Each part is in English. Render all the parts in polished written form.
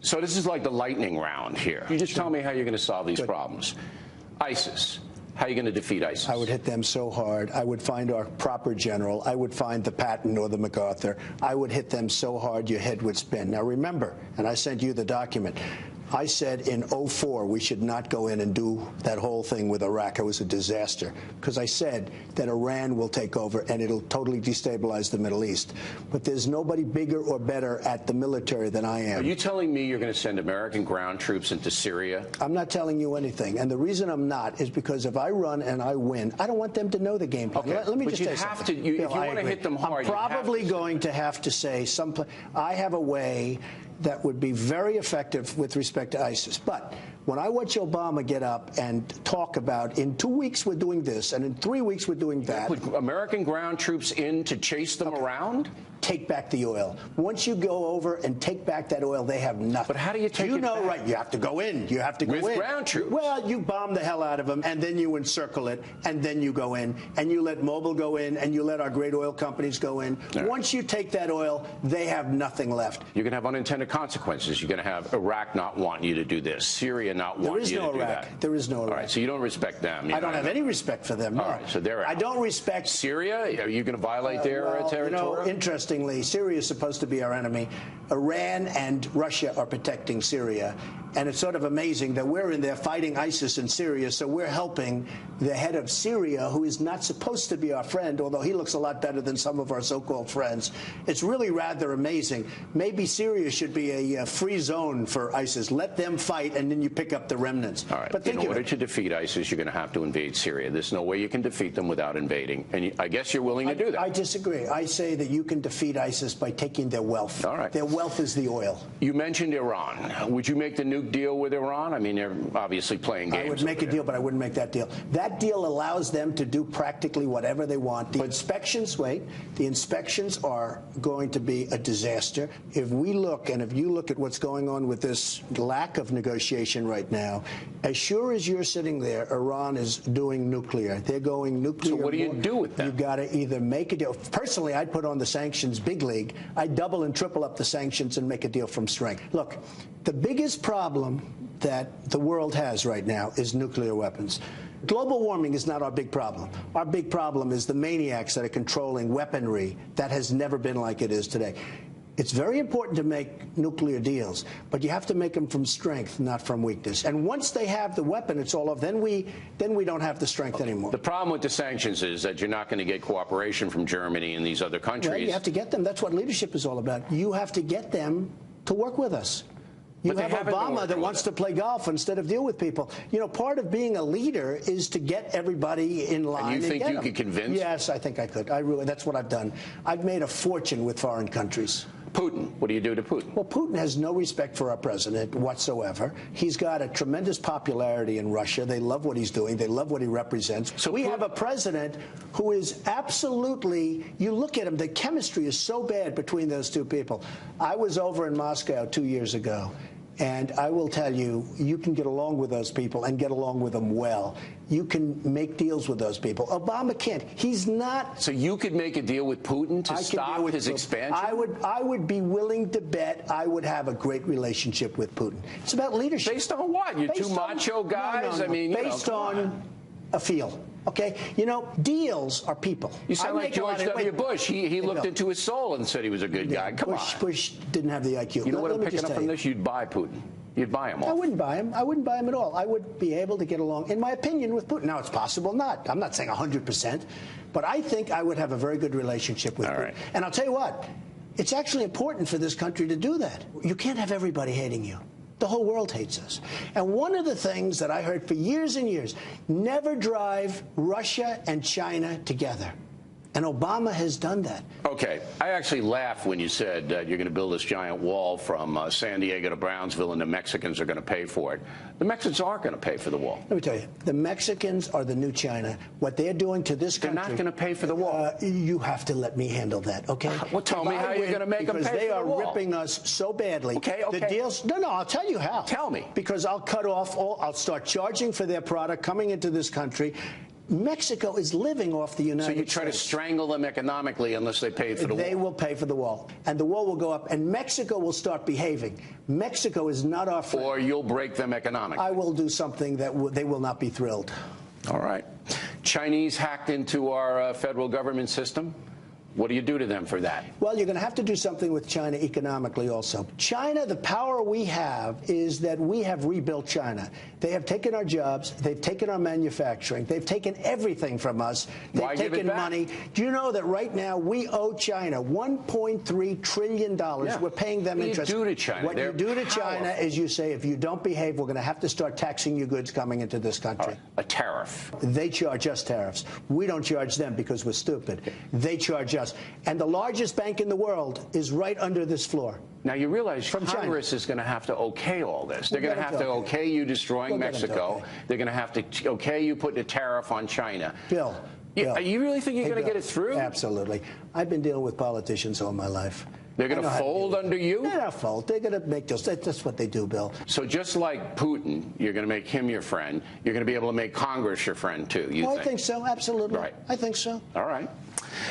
So this is like the lightning round here. You just tell me how you're going to solve these problems. ISIS. How are you going to defeat ISIS? I would hit them so hard. I would find our proper general. I would find the Patton or the MacArthur. I would hit them so hard your head would spin. Now remember, and I sent you the document, I said in 2004 we should not go in and do that whole thing with Iraq. It was a disaster because I said that Iran will take over and it'll totally destabilize the Middle East. But there's nobody bigger or better at the military than I am. Are you telling me you're going to send American ground troops into Syria? I'm not telling you anything. And the reason I'm not is because if I run and I win, I don't want them to know the game plan. Okay. Let me but just you say have something. to. If you Bill, want to hit them hard, I'm probably going to have to say I have a way that would be very effective with respect to ISIS. But when I watch Obama get up and talk about in 2 weeks we're doing this and in 3 weeks we're doing that. Put American ground troops in to chase them around? Take back the oil. Once you go over and take back that oil, they have nothing. But how do you take it back? Right, you have to go in. You have to go in. With ground troops? Well, you bomb the hell out of them, and then you encircle it, and then you go in, and you let Mobil go in, and you let our great oil companies go in. Right. Once you take that oil, they have nothing left. You're going to have unintended consequences. You're going to have Iraq not wanting you to do this, Syria not wanting you to do that. There is no Iraq. All right, so you don't respect them. I don't have any respect for them, no. All right, so they're out. I don't respect Syria? Are you going to violate their territory? You know, interestingly, Syria is supposed to be our enemy. Iran and Russia are protecting Syria. And it's sort of amazing that we're in there fighting ISIS in Syria, so we're helping the head of Syria, who is not supposed to be our friend, although he looks a lot better than some of our so-called friends. It's really rather amazing. Maybe Syria should be a free zone for ISIS. Let them fight, and then you pick up the remnants. All right. But in order to defeat ISIS, you're going to have to invade Syria. There's no way you can defeat them without invading. And I guess you're willing to do that. I disagree. I say that you can defeat ISIS by taking their wealth. All right. Their wealth is the oil. You mentioned Iran. Would you make the nuke deal with Iran? I mean, they're obviously playing games. I would make a deal, but I wouldn't make that deal. That deal allows them to do practically whatever they want. The inspections are going to be a disaster. If we look, and if you look at what's going on with this lack of negotiation right now, as sure as you're sitting there, Iran is doing nuclear. They're going nuclear. So what do you do with that? You've got to either make a deal. Personally, I'd put on the sanctions big league. I'd double and triple up the sanctions and make a deal from strength. Look, the biggest problem that the world has right now is nuclear weapons. Global warming is not our big problem. Our big problem is the maniacs that are controlling weaponry that has never been like it is today. It's very important to make nuclear deals, but you have to make them from strength, not from weakness. And once they have the weapon, it's all off. Then we don't have the strength anymore. The problem with the sanctions is that you're not going to get cooperation from Germany and these other countries. Well, you have to get them. That's what leadership is all about. You have to get them to work with us. You have Obama that wants to play golf instead of deal with people. You know, part of being a leader is to get everybody in line. And you think you could convince? Yes, I think I could. That's what I've done. I've made a fortune with foreign countries. Putin. What do you do to Putin? Well, Putin has no respect for our president whatsoever. He's got a tremendous popularity in Russia. They love what he's doing. They love what he represents. So we have a president who is absolutely, you look at him, the chemistry is so bad between those two people. I was over in Moscow 2 years ago. And I will tell you, you can get along with those people and get along with them well. You can make deals with those people. Obama can't. He's not. So you could make a deal with Putin to stop his expansion? I would be willing to bet I would have a great relationship with Putin. It's about leadership. Based on what? You're two macho guys? No. I mean, based on a feel. Okay, you know, deals are people. You sound like George W. Bush. He looked into his soul and said he was a good guy. Come on. Bush didn't have the IQ. You know what I'm picking up from this? You'd buy Putin. You'd buy him off. I wouldn't buy him. I wouldn't buy him at all. I would be able to get along, in my opinion, with Putin. Now, it's possible not. I'm not saying 100%. But I think I would have a very good relationship with Putin. Right. And I'll tell you what, it's actually important for this country to do that. You can't have everybody hating you. The whole world hates us. And one of the things that I heard for years and years, never drive Russia and China together. And Obama has done that. Okay. I actually laughed when you said you're going to build this giant wall from San Diego to Brownsville and the Mexicans are going to pay for it. The Mexicans are going to pay for the wall. Let me tell you, the Mexicans are the new China. What they're doing to this country. They're not going to pay for the wall. You have to let me handle that, okay? Well, tell me how you're going to make them pay for the wall. Because they are ripping us so badly. Okay. The deals. No, I'll tell you how. Tell me. Because I'll cut off I'll start charging for their product coming into this country. Mexico is living off the United States. So you try to strangle them economically unless they pay for the wall. They will pay for the wall. And the wall will go up, and Mexico will start behaving. Mexico is not our friend. Or you'll break them economically. I will do something that they will not be thrilled. All right. Chinese hacked into our federal government system. What do you do to them for that? Well, you're going to have to do something with China economically also. China, the power we have is that we have rebuilt China. They have taken our jobs. They've taken our manufacturing. They've taken everything from us. They've taken money. Do you know that right now we owe China $1.3 trillion? Yeah. We're paying them interest. What do you do to China? What you do to China is you say, if you don't behave, we're going to have to start taxing your goods coming into this country. Right. A tariff. They charge us tariffs. We don't charge them because we're stupid. They charge us. And the largest bank in the world is right under this floor. Now, you realize Congress China is going to have to okay all this. They're going to have to okay you destroying Mexico. They're going to have to okay you putting a tariff on China. Bill. You really think you're going to get it through? Absolutely. I've been dealing with politicians all my life. They're going to fold under you? They're not fold. They're going to make just that's what they do, Bill. So just like Putin, you're going to make him your friend. You're going to be able to make Congress your friend, too, you think? I think so. Absolutely. Right. I think so. All right.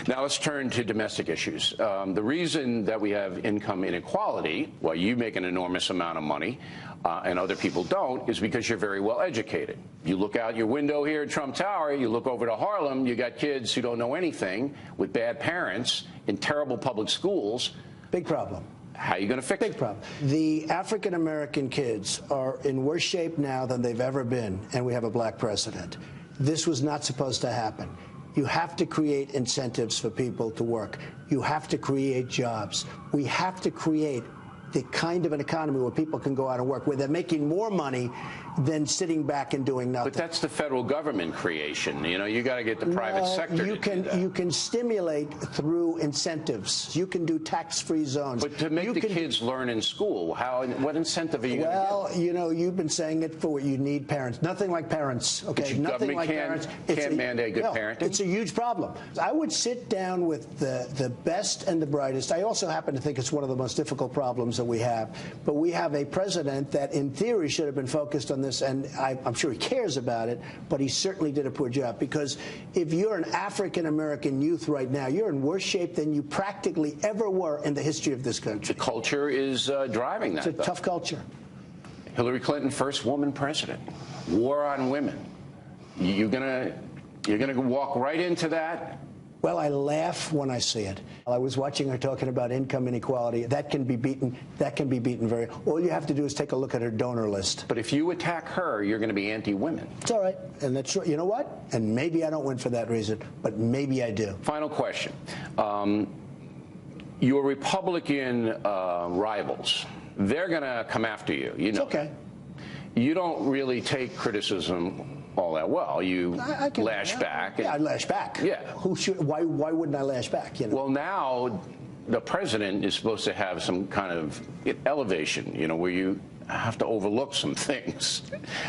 Now let's turn to domestic issues. The reason that we have income inequality, while you make an enormous amount of money and other people don't, is because you're very well educated. You look out your window here at Trump Tower, you look over to Harlem, you got kids who don't know anything with bad parents in terrible public schools. Big problem. How are you going to fix it? Big problem. The African-American kids are in worse shape now than they've ever been, and we have a black president. This was not supposed to happen. You have to create incentives for people to work. You have to create jobs. We have to create the kind of an economy where people can go out and work, where they're making more money than sitting back and doing nothing. But that's the federal government creation. You know, you got to get the private sector to do that. You can stimulate through incentives. You can do tax-free zones. But to make the kids learn in school, what incentive are you going to give? Well, you know, you've been saying it for what you need parents. Nothing like parents, okay? Nothing like parents. Can't mandate good parenting? It's a huge problem. I would sit down with the best and the brightest. I also happen to think it's one of the most difficult problems that we have. But we have a president that, in theory, should have been focused on this, and I'm sure he cares about it, but he certainly did a poor job, because if you're an African-American youth right now, you're in worse shape than you practically ever were in the history of this country. The culture is driving that. It's a tough culture. Hillary Clinton, first woman president. War on women. You're gonna walk right into that? Well, I laugh when I see it. I was watching her talking about income inequality. That can be beaten. That can be beaten very. All you have to do is take a look at her donor list. But if you attack her, you're going to be anti-women. It's all right, and that's you know what? And maybe I don't win for that reason, but maybe I do. Final question: your Republican rivals, they're going to come after you. You know. It's okay. You don't really take criticism all that well. You lash back. Yeah, I lash back. Yeah. Why wouldn't I lash back? You know? Well, now the president is supposed to have some kind of elevation, you know, where you have to overlook some things.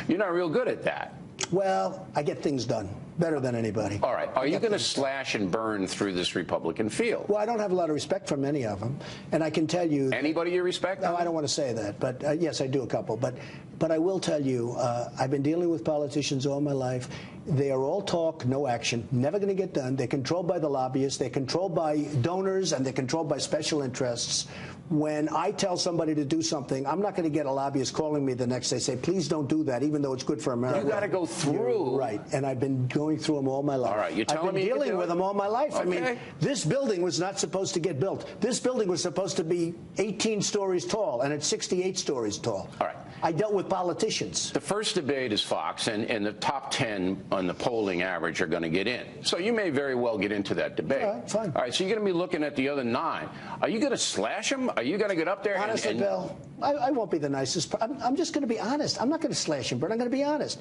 You're not real good at that. Well, I get things done better than anybody. All right. Are you going to slash and burn through this Republican field? Well, I don't have a lot of respect for many of them, and I can tell you. Anybody you respect? No, I don't want to say that, but yes, I do a couple. But I will tell you, I've been dealing with politicians all my life. They are all talk, no action, never going to get done. They're controlled by the lobbyists. They're controlled by donors, and they're controlled by special interests. When I tell somebody to do something, I'm not going to get a lobbyist calling me the next day, say, please don't do that, even though it's good for America. You got to go through. You're right, and I've been going through them all my life. All right, you're telling me I've been dealing with them all my life. Okay. I mean, this building was not supposed to get built. This building was supposed to be 18 stories tall, and it's 68 stories tall. All right. I dealt with politicians. The first debate is Fox, and the top 10 on the polling average are going to get in. So you may very well get into that debate. All right, fine. All right, so you're going to be looking at the other 9. Are you going to slash them? Are you going to get up there Honestly, Bill, I won't be the nicest. I'm just going to be honest. I'm not going to slash him, but I'm going to be honest.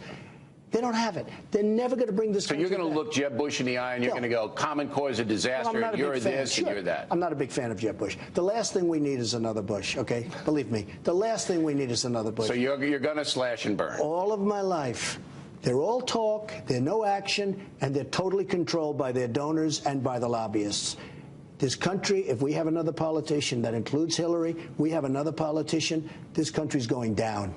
They don't have it. They're never going to bring this country So you're going to look Jeb Bush in the eye, and you're going to go, common cause of disaster, and you're this and you're that. I'm not a big fan of Jeb Bush. The last thing we need is another Bush, okay? Believe me. The last thing we need is another Bush. So you're going to slash and burn. All of my life, they're all talk, they're no action, and they're totally controlled by their donors and by the lobbyists. This country, if we have another politician that includes Hillary, we have another politician, this country's going down.